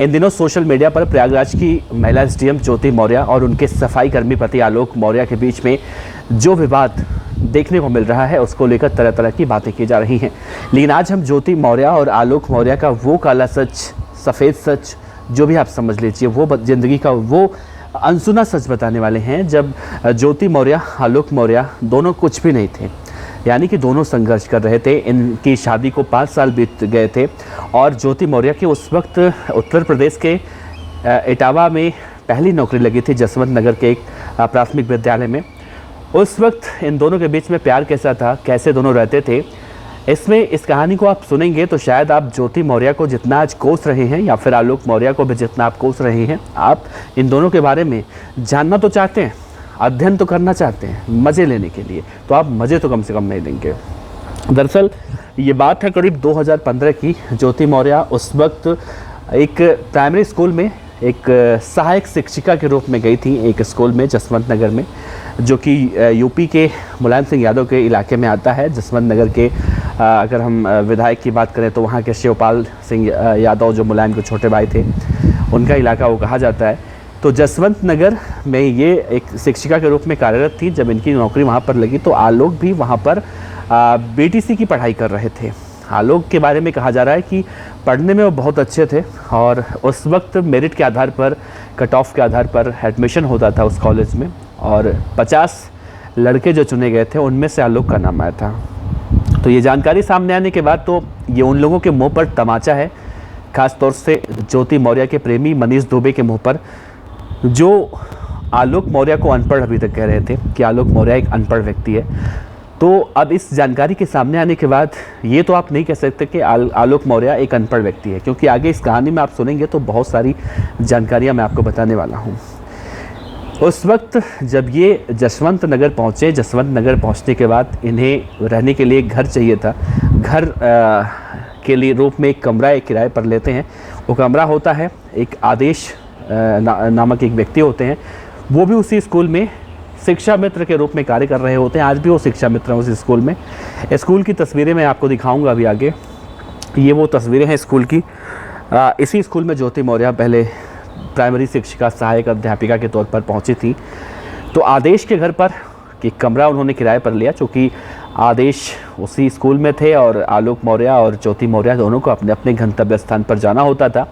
इन दिनों social media पर प्रयागराज की महिला एसडीएम ज्योति मौर्य और उनके सफाई कर्मी पति आलोक मौर्य के बीच में जो विवाद देखने को मिल रहा है उसको लेकर तरह तरह की बातें की जा रही हैं। लेकिन आज हम ज्योति मौर्य और आलोक मौर्य का वो काला सच, सफ़ेद सच, जो भी आप समझ लीजिए, वो ज़िंदगी का वो अनसुना सच बताने वाले हैं। जब ज्योति मौर्य, आलोक मौर्य दोनों कुछ भी नहीं थे, यानी कि दोनों संघर्ष कर रहे थे। इनकी शादी को 5 साल बीत गए थे और ज्योति मौर्य की उस वक्त उत्तर प्रदेश के इटावा में पहली नौकरी लगी थी, जसवंत नगर के एक प्राथमिक विद्यालय में। उस वक्त इन दोनों के बीच में प्यार कैसा था, कैसे दोनों रहते थे, इसमें इस कहानी को आप सुनेंगे तो शायद आप ज्योति मौर्य को जितना आज कोस रहे हैं या फिर आलोक मौर्य को भी जितना आप कोस रहे हैं, आप इन दोनों के बारे में जानना तो चाहते हैं, अध्ययन तो करना चाहते हैं मज़े लेने के लिए, तो आप मज़े तो कम से कम नहीं लेंगे। दरअसल ये बात है करीब 2015 की। ज्योति मौर्य उस वक्त एक प्राइमरी स्कूल में एक सहायक शिक्षिका के रूप में गई थी, एक स्कूल में जसवंत नगर में, जो कि यूपी के मुलायम सिंह यादव के इलाके में आता है। जसवंत नगर के अगर हम विधायक की बात करें तो वहाँ के शिवपाल सिंह यादव, जो मुलायम के छोटे भाई थे, उनका इलाका वो कहा जाता है। तो जसवंत नगर में ये एक शिक्षिका के रूप में कार्यरत थी। जब इनकी नौकरी वहाँ पर लगी तो आलोक भी वहाँ पर बीटीसी की पढ़ाई कर रहे थे। आलोक के बारे में कहा जा रहा है कि पढ़ने में वो बहुत अच्छे थे और उस वक्त मेरिट के आधार पर, कट ऑफ के आधार पर एडमिशन होता था उस कॉलेज में, और 50 लड़के जो चुने गए थे उनमें से आलोक का नाम आया था। तो ये जानकारी सामने आने के बाद तो ये उन लोगों के मुँह पर तमाचा है, ख़ास तौर से ज्योति मौर्य के प्रेमी मनीष दुबे के मुँह पर, जो आलोक मौर्य को अनपढ़ अभी तक कह रहे थे कि आलोक मौर्य एक अनपढ़ व्यक्ति है। तो अब इस जानकारी के सामने आने के बाद ये तो आप नहीं कह सकते कि आलोक मौर्य एक अनपढ़ व्यक्ति है, क्योंकि आगे इस कहानी में आप सुनेंगे तो बहुत सारी जानकारियां मैं आपको बताने वाला हूं। उस वक्त जब ये जसवंत नगर पहुँचे, जसवंत नगर पहुँचने के बाद इन्हें रहने के लिए घर चाहिए था। घर के लिए रूप में एक कमरा एक किराए पर लेते हैं। वो कमरा होता है, एक आदेश नामक एक व्यक्ति होते हैं, वो भी उसी स्कूल में शिक्षा मित्र के रूप में कार्य कर रहे होते हैं। आज भी वो शिक्षा मित्र हैं उस स्कूल में। स्कूल की तस्वीरें मैं आपको दिखाऊंगा अभी आगे। ये वो तस्वीरें हैं स्कूल की। इसी स्कूल में ज्योति मौर्य पहले प्राइमरी शिक्षिका, सहायक अध्यापिका के तौर पर पहुंची थी। तो आदेश के घर पर एक कमरा उन्होंने किराए पर लिया, चूँकि आदेश उसी स्कूल में थे और आलोक मौर्य और ज्योति मौर्य दोनों को अपने अपने गंतव्य स्थान पर जाना होता था।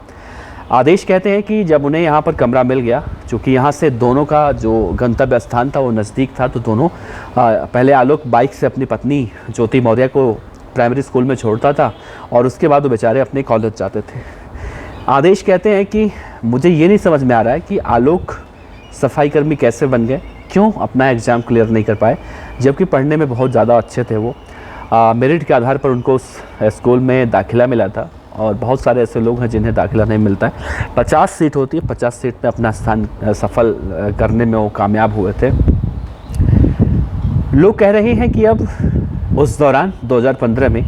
आदेश कहते हैं कि जब उन्हें यहाँ पर कमरा मिल गया, चूँकि यहाँ से दोनों का जो गंतव्य स्थान था वो नज़दीक था, तो दोनों पहले आलोक बाइक से अपनी पत्नी ज्योति मौर्य को प्राइमरी स्कूल में छोड़ता था और उसके बाद वो बेचारे अपने कॉलेज जाते थे। आदेश कहते हैं कि मुझे ये नहीं समझ में आ रहा है कि आलोक सफाई कर्मी कैसे बन गए, क्यों अपना एग्ज़ाम क्लियर नहीं कर पाए, जबकि पढ़ने में बहुत ज़्यादा अच्छे थे वो। मेरिट के आधार पर उनको उस स्कूल में दाखिला मिला था और बहुत सारे ऐसे लोग हैं जिन्हें दाखिला नहीं मिलता है। 50 सीट होती है, 50 सीट में अपना स्थान सफल करने में वो कामयाब हुए थे। लोग कह रहे हैं कि अब उस दौरान 2015 में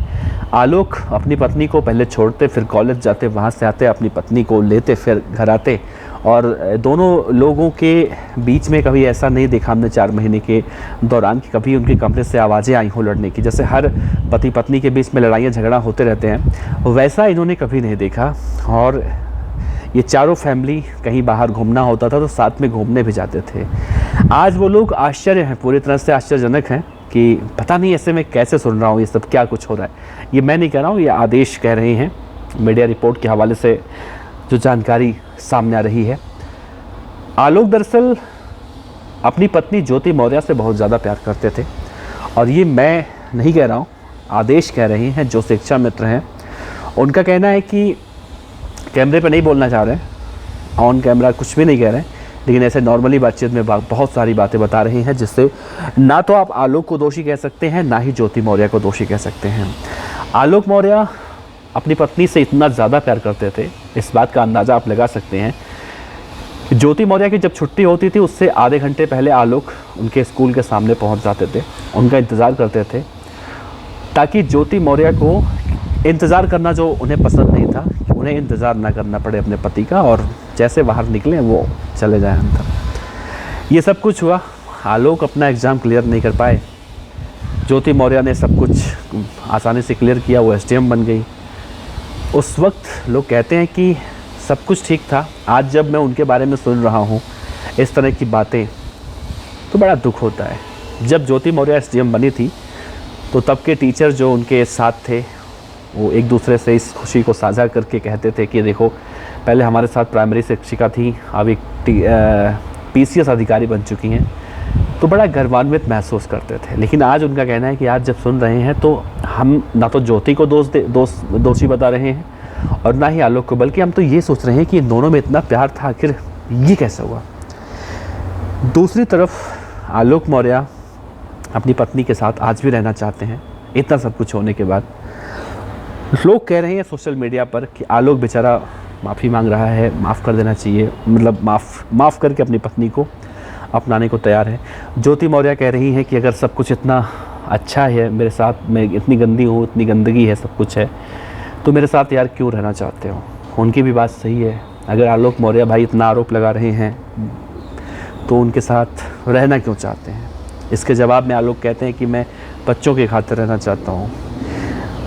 आलोक अपनी पत्नी को पहले छोड़ते, फिर कॉलेज जाते, वहाँ से आते, अपनी पत्नी को लेते, फिर घर आते, और दोनों लोगों के बीच में कभी ऐसा नहीं देखा हमने 4 महीने के दौरान कि कभी उनके कमरे से आवाज़ें आई हों लड़ने की। जैसे हर पति पत्नी के बीच में लड़ाइयाँ झगड़ा होते रहते हैं, वैसा इन्होंने कभी नहीं देखा। और ये चारों फैमिली कहीं बाहर घूमना होता था तो साथ में घूमने भी जाते थे। आज वो लोग आश्चर्य हैं, पूरी तरह से आश्चर्यजनक हैं कि पता नहीं ऐसे में कैसे सुन रहा हूँ ये सब, क्या कुछ हो रहा है। ये मैं नहीं कह रहा हूँ, ये आदेश कह रहे हैं, मीडिया रिपोर्ट के हवाले से जो जानकारी सामने आ रही है। आलोक दरअसल अपनी पत्नी ज्योति मौर्य से बहुत ज़्यादा प्यार करते थे, और ये मैं नहीं कह रहा हूँ, आदेश कह रहे हैं, जो शिक्षा मित्र हैं। उनका कहना है कि कैमरे पर नहीं बोलना चाह रहे हैं, ऑन कैमरा कुछ भी नहीं कह रहे हैं, लेकिन ऐसे नॉर्मली बातचीत में बहुत सारी बातें बता रहे हैं, जिससे ना तो आप आलोक को दोषी कह सकते हैं, ना ही ज्योति मौर्य को दोषी कह सकते हैं। आलोक मौर्य अपनी पत्नी से इतना ज़्यादा प्यार करते थे, इस बात का अंदाज़ा आप लगा सकते हैं। ज्योति मौर्य की जब छुट्टी होती थी उससे आधे घंटे पहले आलोक उनके स्कूल के सामने पहुंच जाते थे, उनका इंतज़ार करते थे, ताकि ज्योति मौर्य को इंतज़ार करना जो उन्हें पसंद नहीं था, उन्हें इंतज़ार ना करना पड़े अपने पति का, और जैसे बाहर निकलें वो चले जाएं अंदर। ये सब कुछ हुआ। आलोक अपना एग्ज़ाम क्लियर नहीं कर पाए, ज्योति मौर्य ने सब कुछ आसानी से क्लियर किया, वो एसडीएम बन गई। उस वक्त लोग कहते हैं कि सब कुछ ठीक था। आज जब मैं उनके बारे में सुन रहा हूँ इस तरह की बातें, तो बड़ा दुख होता है। जब ज्योति मौर्य एसडीएम बनी थी तो तब के टीचर जो उनके साथ थे वो एक दूसरे से इस खुशी को साझा करके कहते थे कि देखो, पहले हमारे साथ प्राइमरी शिक्षिका थी, अब एक पीसीएस अधिकारी बन चुकी हैं, तो बड़ा गर्वान्वित महसूस करते थे। लेकिन आज उनका कहना है कि आज जब सुन रहे हैं तो हम ना तो ज्योति को दोषी बता रहे हैं और ना ही आलोक को, बल्कि हम तो ये सोच रहे हैं कि इन दोनों में इतना प्यार था, आखिर ये कैसे हुआ। दूसरी तरफ आलोक मौर्य अपनी पत्नी के साथ आज भी रहना चाहते हैं, इतना सब कुछ होने के बाद। लोग कह रहे हैं सोशल मीडिया पर कि आलोक बेचारा माफ़ी मांग रहा है, माफ़ कर देना चाहिए, मतलब माफ़ करके अपनी पत्नी को अपनाने को तैयार है। ज्योति मौर्य कह रही हैं कि अगर सब कुछ इतना अच्छा है मेरे साथ, मैं इतनी गंदी हूँ, इतनी गंदगी है, सब कुछ है, तो मेरे साथ यार क्यों रहना चाहते हो। उनकी भी बात सही है। अगर आलोक मौर्य भाई इतना आरोप लगा रहे हैं तो उनके साथ रहना क्यों चाहते हैं। इसके जवाब में आलोक कहते हैं कि मैं बच्चों के खातिर रहना चाहता हूँ।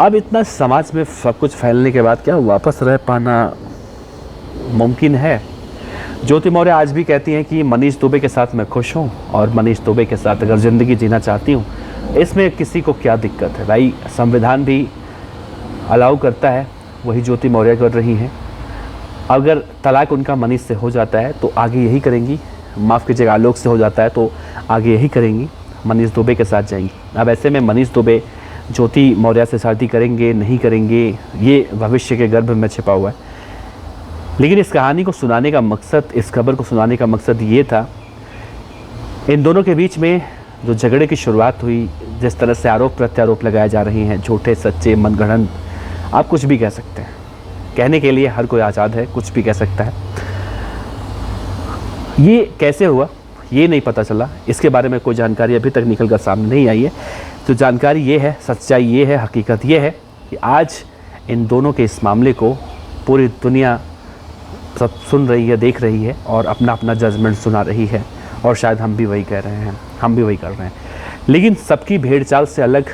अब इतना समाज में सब कुछ फैलने के बाद क्या वापस रह पाना मुमकिन है। ज्योति मौर्य आज भी कहती हैं कि मनीष दुबे के साथ मैं खुश हूँ और मनीष दुबे के साथ अगर ज़िंदगी जीना चाहती हूँ, इसमें किसी को क्या दिक्कत है। भाई संविधान भी अलाउ करता है, वही ज्योति मौर्य कर रही हैं। अगर तलाक उनका मनीष से हो जाता है तो आगे यही करेंगी, माफ़ कीजिएगा आलोक से हो जाता है तो आगे यही करेंगी, मनीष दुबे के साथ जाएंगी। अब ऐसे में मनीष दुबे ज्योति मौर्य से शादी करेंगे नहीं करेंगे, ये भविष्य के गर्भ में छिपा हुआ है। लेकिन इस कहानी को सुनाने का मकसद, इस खबर को सुनाने का मकसद ये था, इन दोनों के बीच में जो झगड़े की शुरुआत हुई, जिस तरह से आरोप प्रत्यारोप लगाए जा रहे हैं, झूठे सच्चे मनगढ़ंत, आप कुछ भी कह सकते हैं, कहने के लिए हर कोई आज़ाद है, कुछ भी कह सकता है। ये कैसे हुआ ये नहीं पता चला, इसके बारे में कोई जानकारी अभी तक निकल कर सामने नहीं आई है। तो जानकारी ये है, सच्चाई ये है, हकीकत ये है कि आज इन दोनों के इस मामले को पूरी दुनिया सब सुन रही है, देख रही है और अपना अपना जजमेंट सुना रही है। और शायद हम भी वही कह रहे हैं, हम भी वही कर रहे हैं। लेकिन सबकी भेड़ चाल से अलग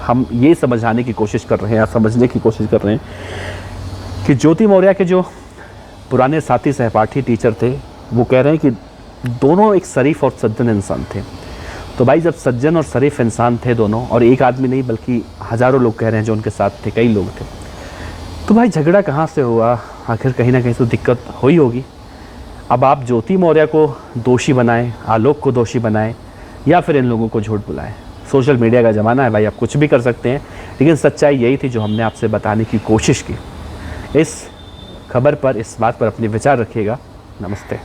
हम ये समझाने की कोशिश कर रहे हैं या समझने की कोशिश कर रहे हैं कि ज्योति मौर्य के जो पुराने साथी सहपाठी टीचर थे वो कह रहे हैं कि दोनों एक शरीफ और सज्जन इंसान थे। तो भाई जब सज्जन और शरीफ इंसान थे दोनों, और एक आदमी नहीं बल्कि हज़ारों लोग कह रहे हैं जो उनके साथ थे, कई लोग थे, तो भाई झगड़ा कहाँ से हुआ। आखिर कहीं ना कहीं तो दिक्कत हुई होगी। अब आप ज्योति मौर्य को दोषी बनाएं, आलोक को दोषी बनाएं, या फिर इन लोगों को झूठ बुलाएं। सोशल मीडिया का ज़माना है भाई, आप कुछ भी कर सकते हैं। लेकिन सच्चाई यही थी जो हमने आपसे बताने की कोशिश की। इस खबर पर, इस बात पर अपने विचार रखिएगा। नमस्ते।